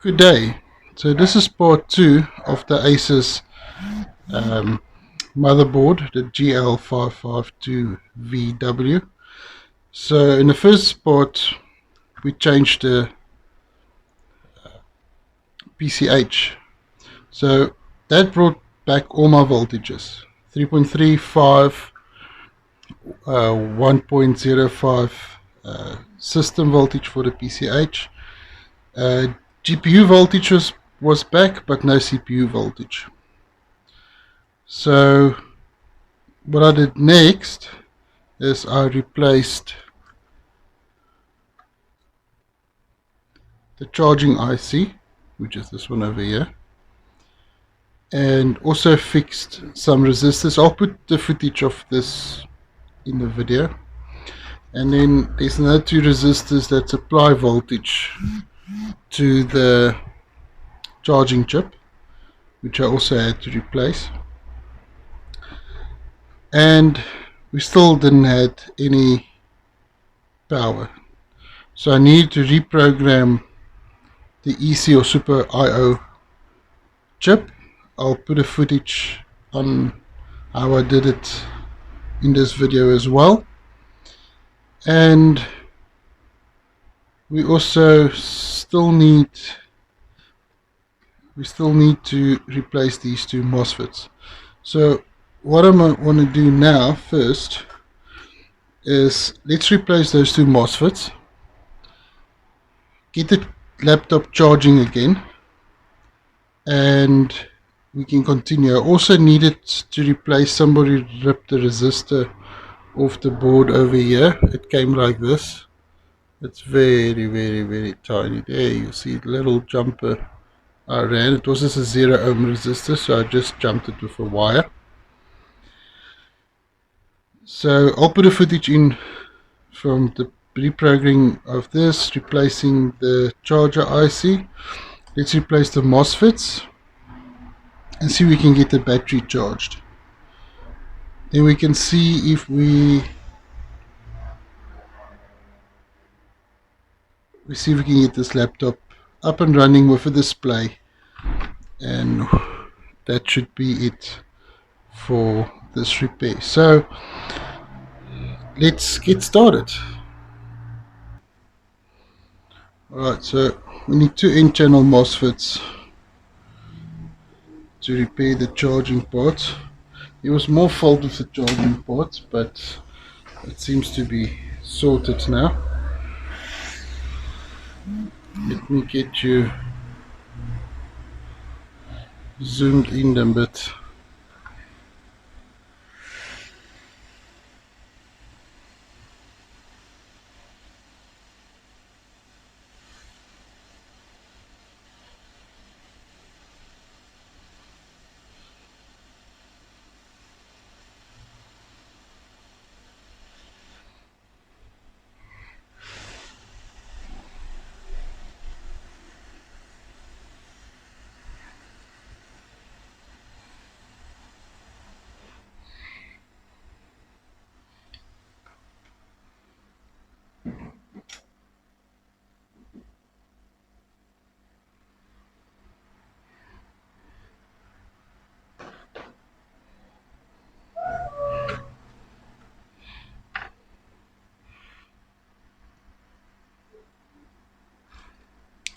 Good day. So this is part 2 of the Asus motherboard, the GL552VW. So in the first part we changed the PCH. So that brought back all my voltages. 3.3, 5, 1.05 system voltage for the PCH. GPU voltage was back, but no CPU voltage. So what I did next is I replaced the charging IC, which is this one over here, and also fixed some resistors. I'll put the footage of this in the video. And then there's another 2 resistors that supply voltage to the charging chip, which I also had to replace. And we still didn't have any power, so I needed to reprogram the EC or Super IO chip. I'll put a footage on how I did it in this video as well. And we also still need to replace these 2 MOSFETs. So what I want to do now first is let's replace those 2 MOSFETs, get the laptop charging again, and we can continue. I also needed to replace, somebody ripped the resistor off the board over here. It came like this. It's very tiny. There you see the little jumper I ran. It was just a 0 ohm resistor, so I just jumped it with a wire. So I'll put a footage in from the reprogramming of this, replacing the charger IC. Let's replace the MOSFETs and see if we can get the battery charged. Then we can see if we can get this laptop up and running with a display, and that should be it for this repair. So let's get started. Alright, so we need 2 N-channel MOSFETs to repair the charging part. There was more fault with the charging part, but it seems to be sorted now. Let me get you zoomed in a bit.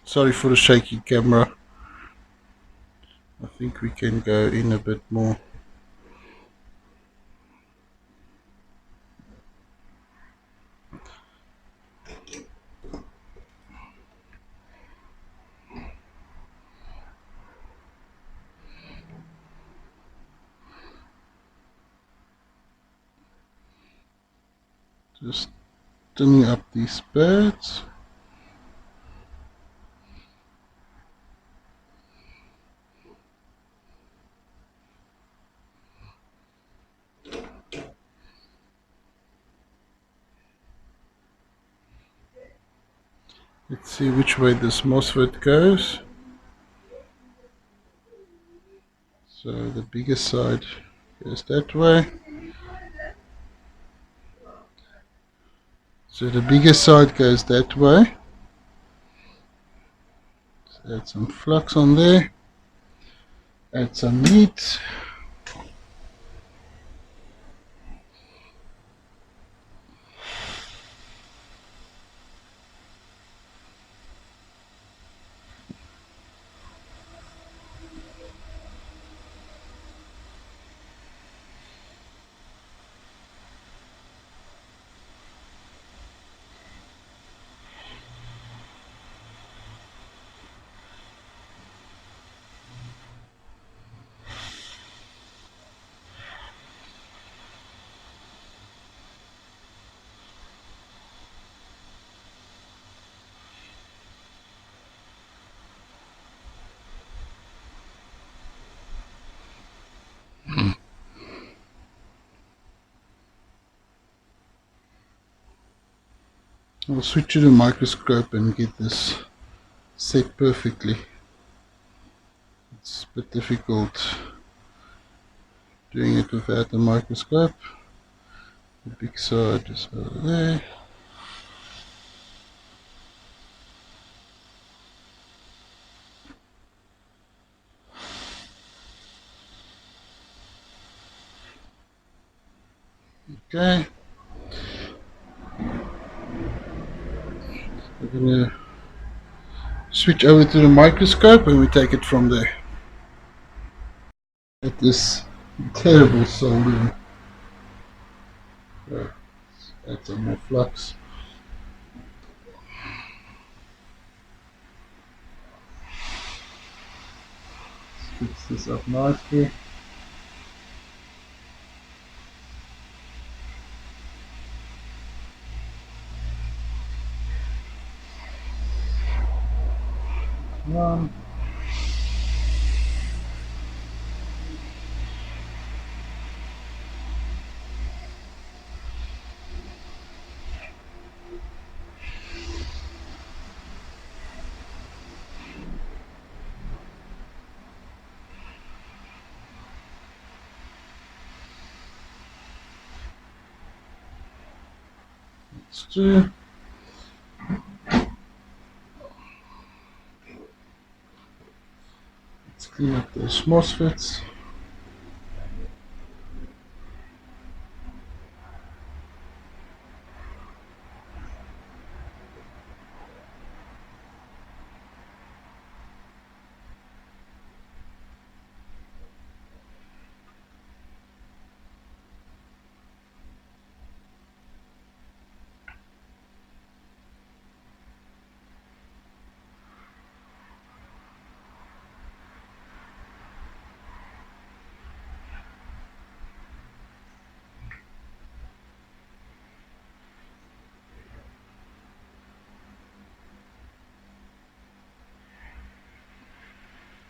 Sorry for the shaky camera. I think we can go in a bit more. Just turning up these pads. Let's see which way this MOSFET goes. So the bigger side goes that way. So the bigger side goes that way. Add some flux on there. Add some heat. I'll switch to the microscope and get this set perfectly. It's a bit difficult doing it without the microscope. The big side is over there. Okay. We're going to switch over to the microscope and we take it from there. At this terrible soldering. Right. Add some more flux. Fix this up nicely. One. That's two. Let's clean up those MOSFETs.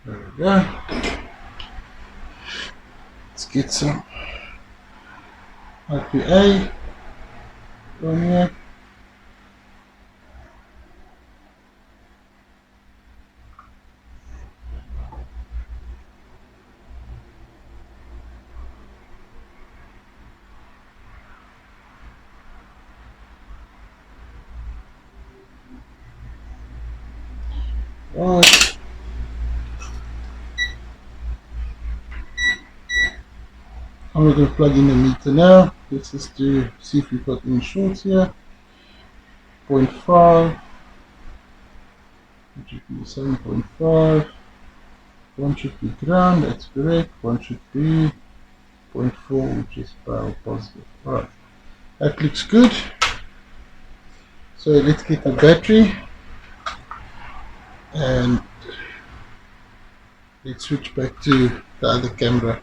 There we go. Let's get some IPA on here. Right. I'm going to plug in the meter now. Let's just see if we've got any shorts here. 0.5. It should be 7.5. One should be ground, that's correct. One should be 0.4, which is power positive. Alright, that looks good. So let's get the battery and let's switch back to the other camera.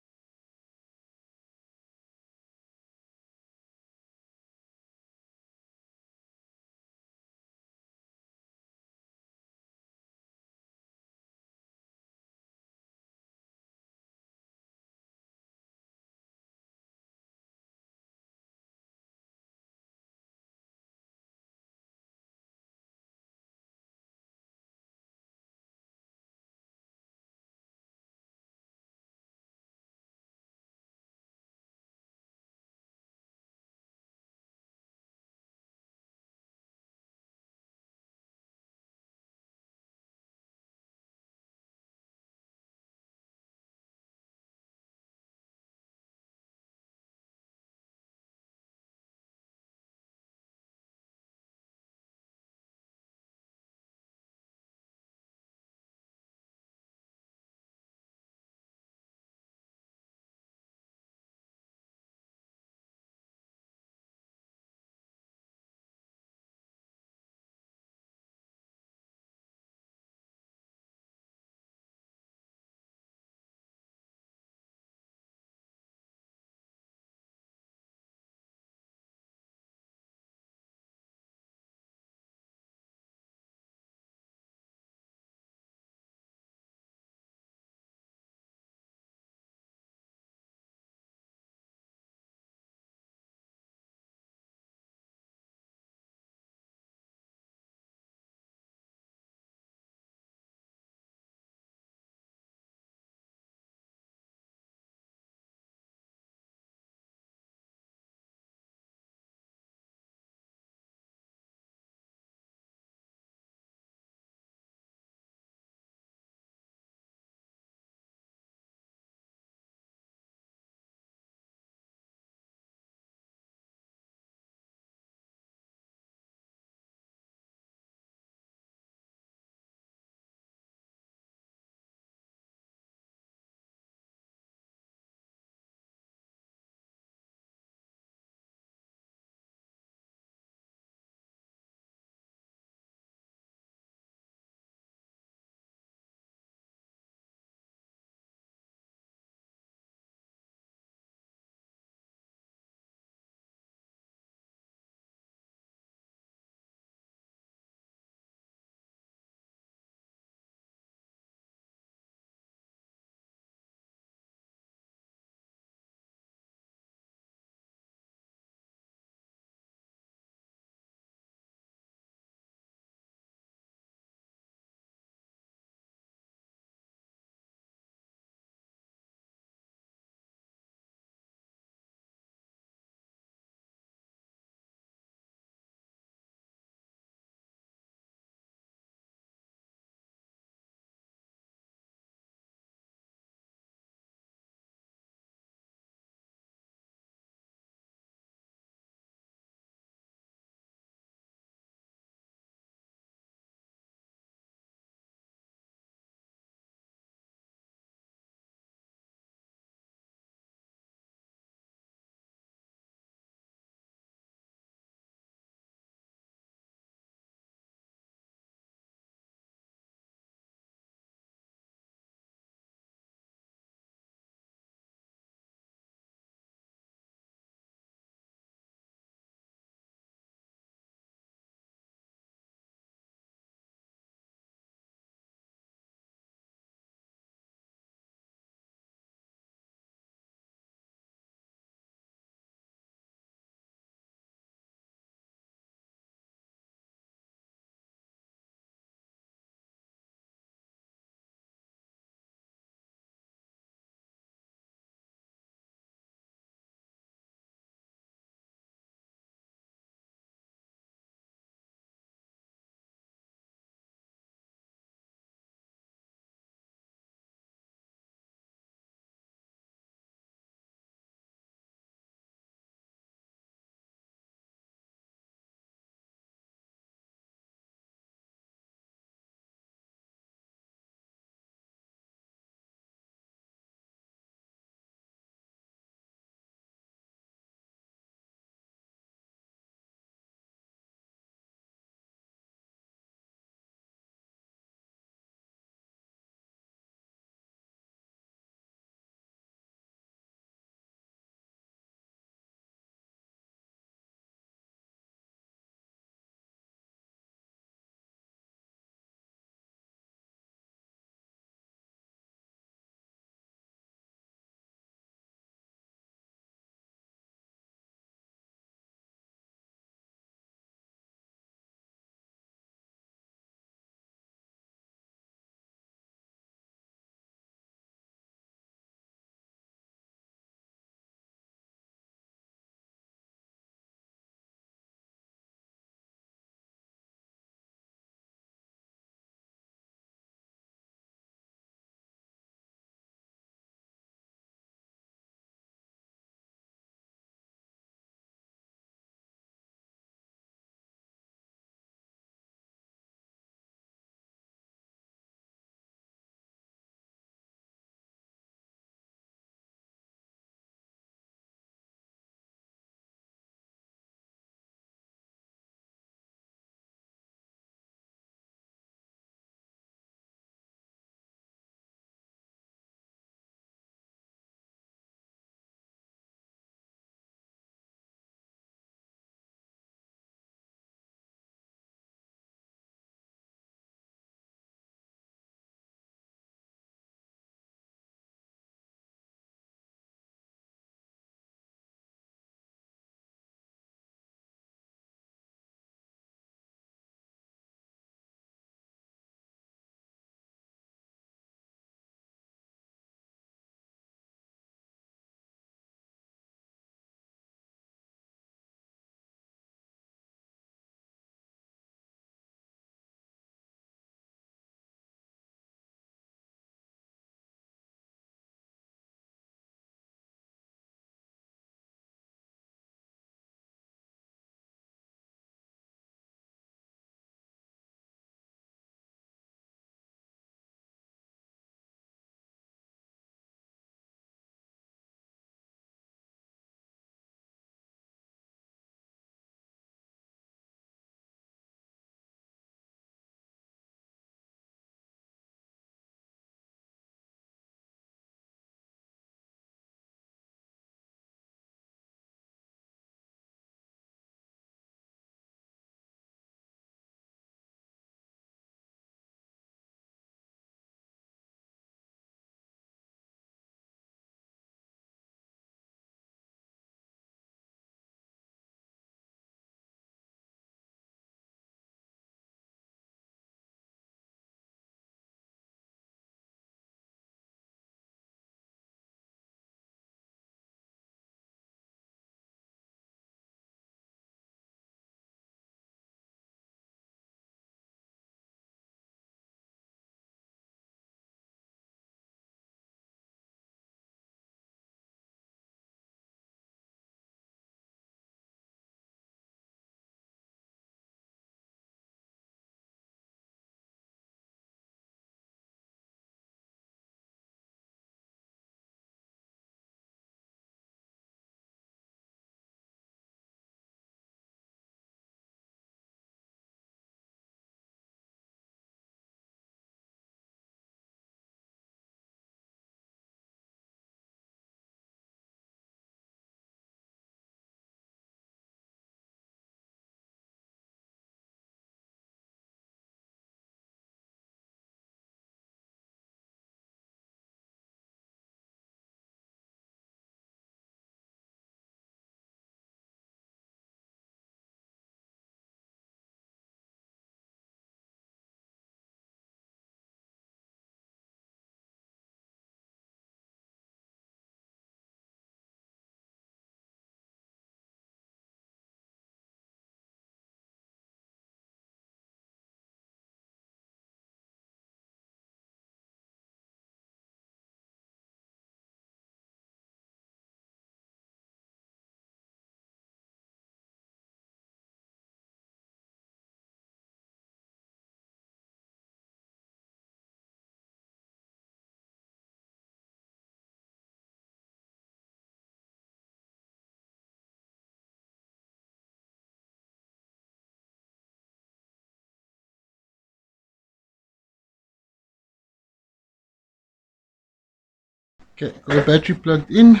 Okay, got a battery plugged in.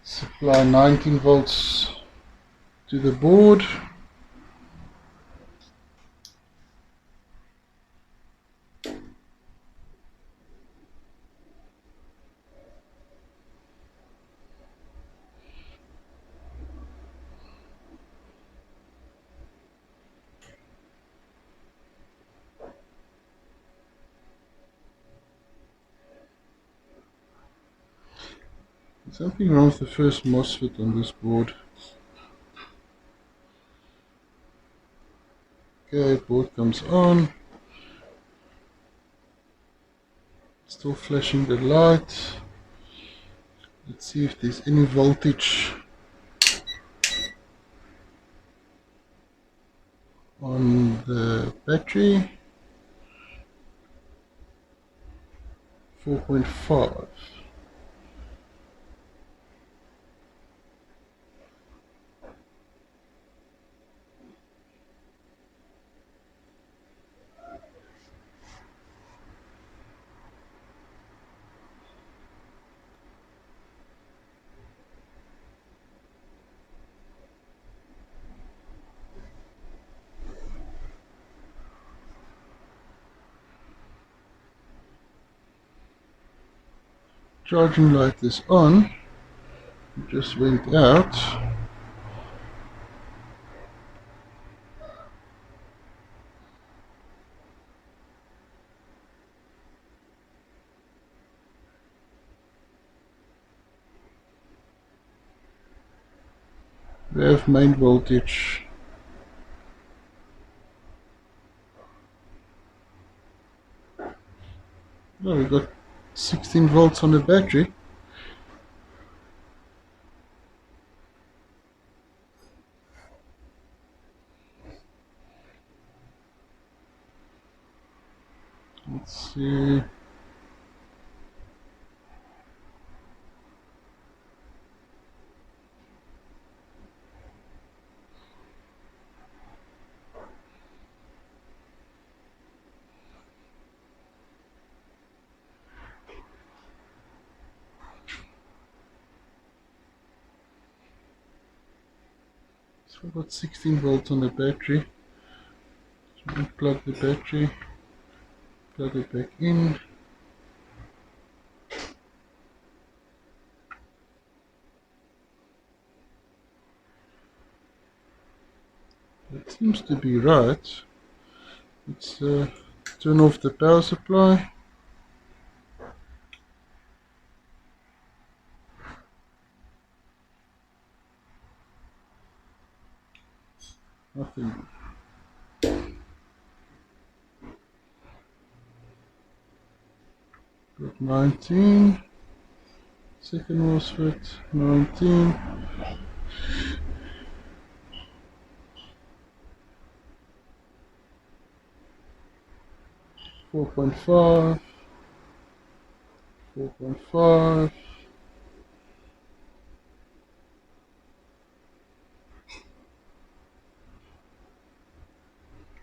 Supply 19 volts to the board. Something wrong with the first MOSFET on this board. Okay, board comes on. Still flashing the light. Let's see if there's any voltage on the battery. 4.5. Charging light is on. It just went out. Rev main voltage. Oh, we got 16 volts on the battery. Let's see. So we've got 16 volts on the battery. So we plug the battery, plug it back in. That seems to be right. Let's turn off the power supply. Nothing. Got 19. Second MOSFET, 19. Four point five. 4.5.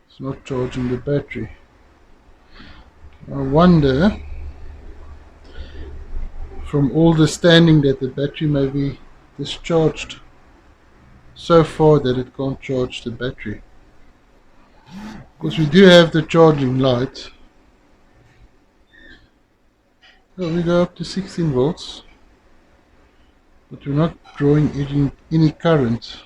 It's not charging the battery. I wonder, from all the standing, that the battery may be discharged so far that it can't charge the battery. Because we do have the charging light. So we go up to 16 volts, but we're not drawing any current.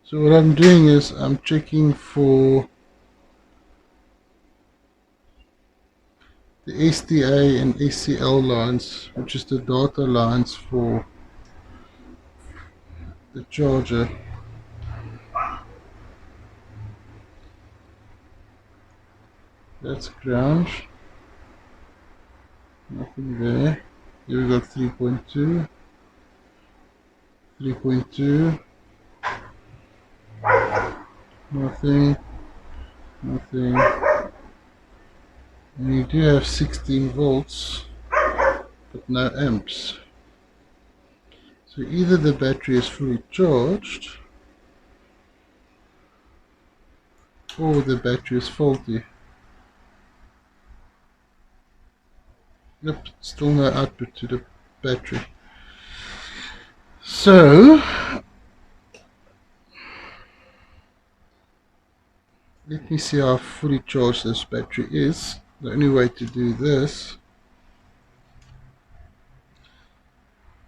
So what I'm doing is I'm checking for the SDA and SCL lines, which is the data lines for the charger. That's ground. Nothing there. Here we got 3.2, 3.2, nothing, nothing. And you do have 16 volts, but no amps. So either the battery is fully charged, or the battery is faulty. Yep, still no output to the battery. So let me see how fully charged this battery is. The only way to do this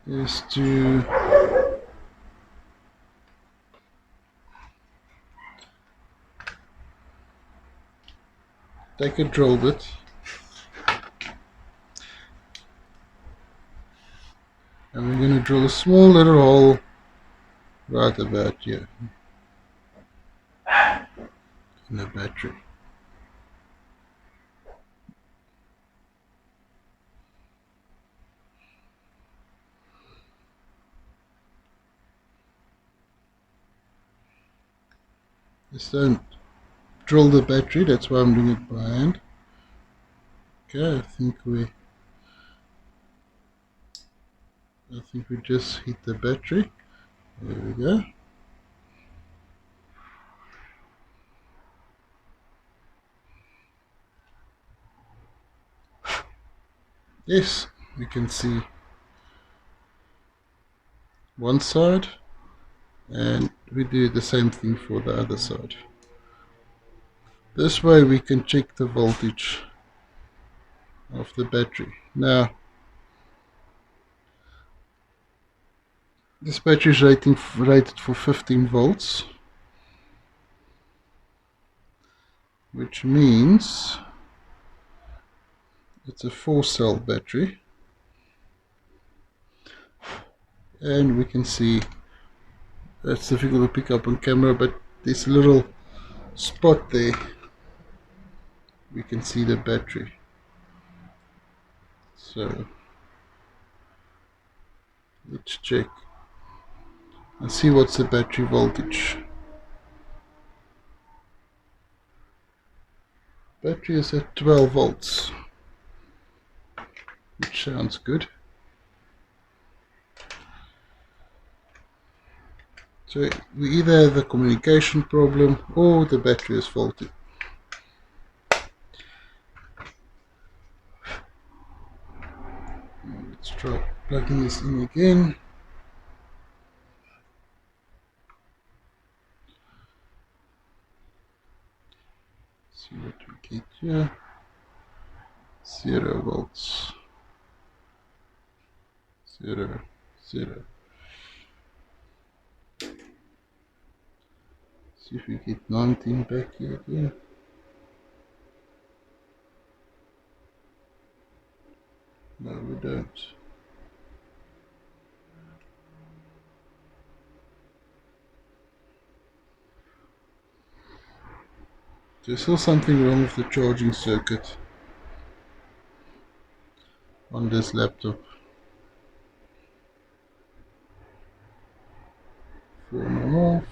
is to take a drill bit and we're going to drill a small little hole right about here in the battery. Just don't drill the battery, that's why I'm doing it by hand. Okay, I think we just hit the battery. There we go. Yes, we can see one side, and we do the same thing for the other side. This way we can check the voltage of the battery. Now this battery is rated for 15 volts, which means it's a 4-cell battery, and we can see that's difficult to pick up on camera, but this little spot there, we can see the battery. So let's check and see what's the battery voltage. Battery is at 12 volts, which sounds good. So we either have a communication problem or the battery is faulty. Let's try plugging this in again. See what we get here. 0 volts. 0, 0. See if we get 19 back here again. No, we don't. There's still something wrong with the charging circuit on this laptop. 4 more.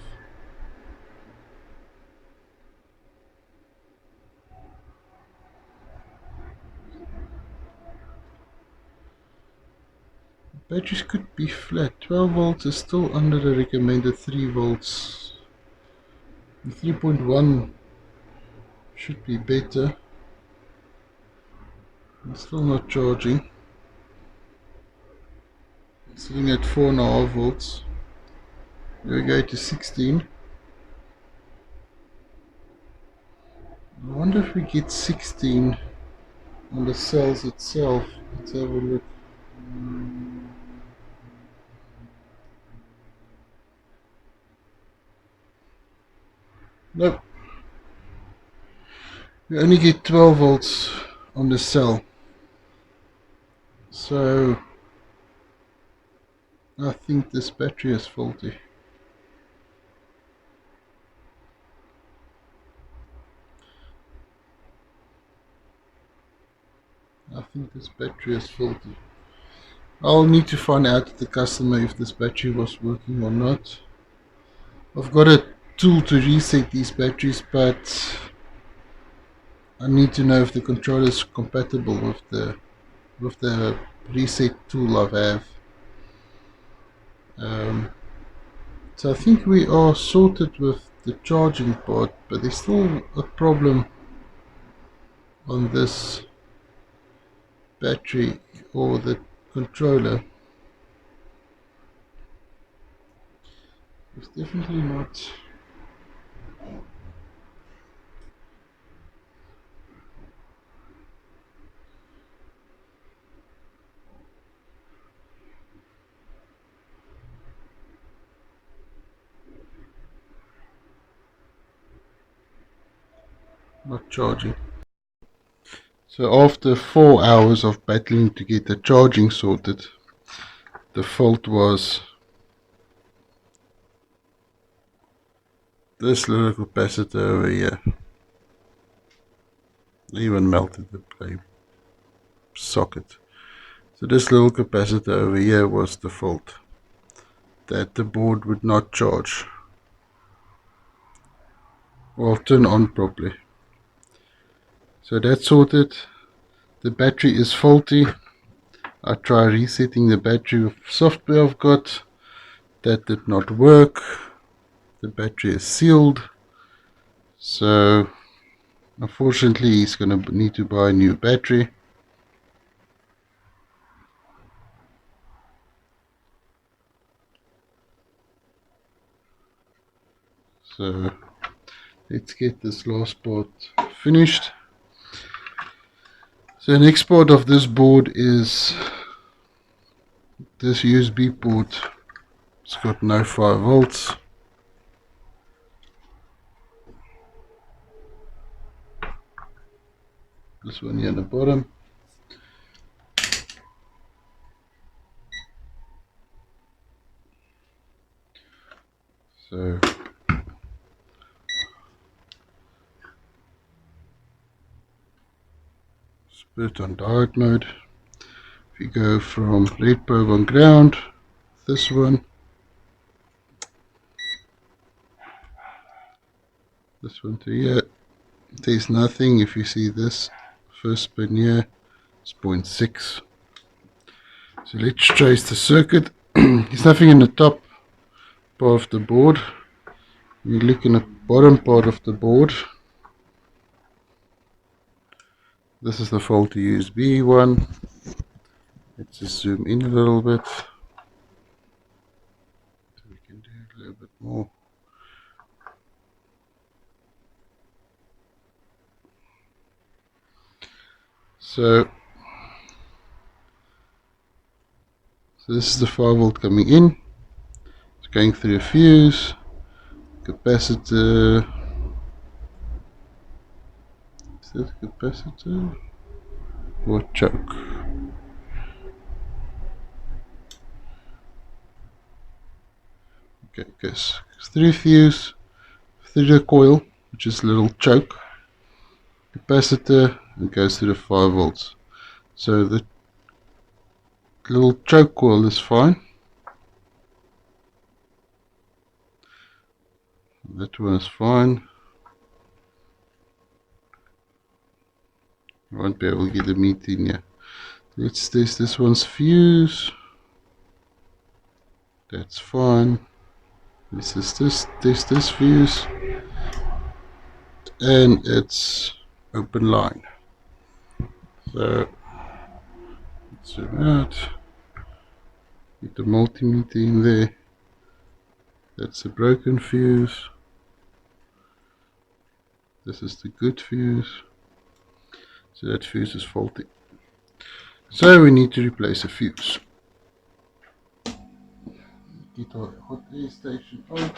Batteries could be flat. 12 volts is still under the recommended 3 volts. 3.1 should be better. It's still not charging. It's sitting at 4.5 volts. We go to 16. I wonder if we get 16 on the cells itself. Let's have a look. Nope. We only get 12 volts on the cell. So I think this battery is faulty. I think this battery is faulty. I'll need to find out the customer if this battery was working or not. I've got a tool to reset these batteries, but I need to know if the controller is compatible with the reset tool I have. So I think we are sorted with the charging part, but there's still a problem on this battery or the controller. It's definitely not charging. So after 4 hours of battling to get the charging sorted, the fault was this little capacitor over here. I even melted the plate socket. So this little capacitor over here was the fault, that the board would not charge or turn on properly. So that's sorted. The battery is faulty. I tried resetting the battery with software I've got. That did not work. The battery is sealed. So unfortunately he's going to need to buy a new battery. So let's get this last part finished. So the next part of this board is this USB port. It's got no 5 volts. This one here on the bottom. So put it on diode mode. If you go from red probe on ground, this one, this one to here, there's nothing. If you see this first pin here, it's 0.6. So let's trace the circuit. There's nothing in the top part of the board. You look in the bottom part of the board. This is the faulty USB one. Let's just zoom in a little bit so we can do a little bit more. So this is the 5 volt coming in. It's going through a fuse, capacitor. Is that a capacitor or choke? Okay, goes through fuse, through the coil, which is a little choke, capacitor, and goes through the 5 volts. So the little choke coil is fine. That one is fine. I won't be able to get the meat in here. Let's test this one's fuse. That's fine. This is test this fuse, and it's open line. So let's zoom out. Get the multimeter in there. That's a broken fuse. This is the good fuse. So that fuse is faulty. So we need to replace a fuse. Get our hot air station on.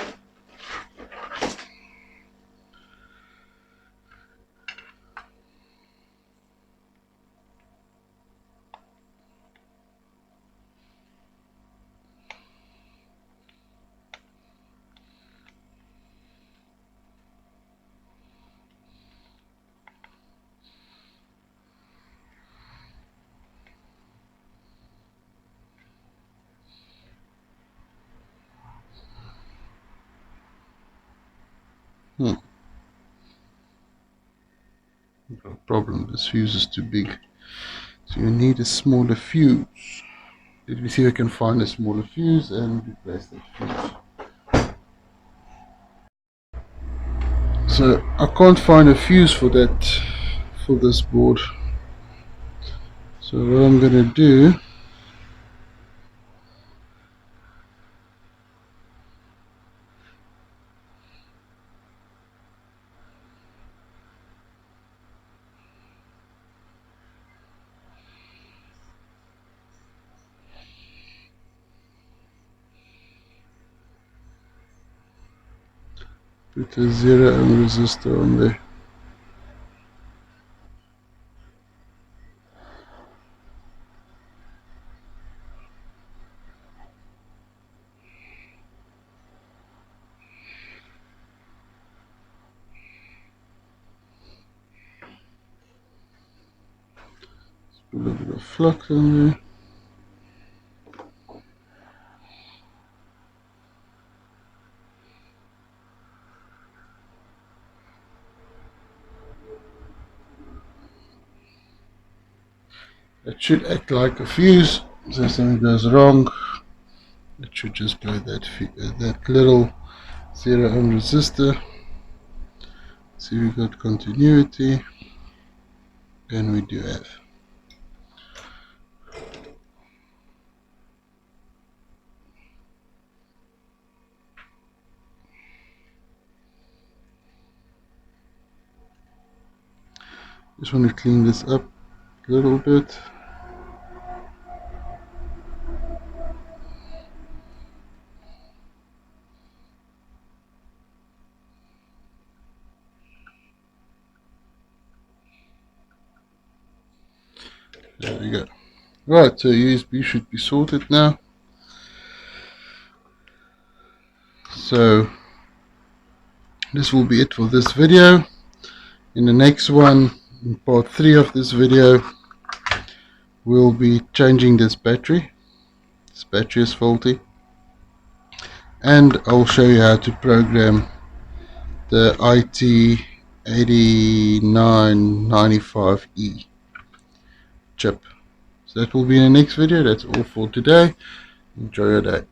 No problem, this fuse is too big. So you need a smaller fuse. Let me see if I can find a smaller fuse and replace that fuse. So I can't find a fuse for that, for this board. So what I'm gonna do, put a 0 ohm resistor on there. Put a little bit of flux on there. It should act like a fuse, so if something goes wrong, it should just blow that little 0 ohm resistor. See, we got continuity, and we do have. Just want to clean this up a little bit. There we go. Right, so USB should be sorted now. So this will be it for this video. In the next one, in part 3 of this video, we'll be changing this battery. This battery is faulty, and I'll show you how to program the IT8995E chip. So that will be in the next video. That's all for today. Enjoy your day.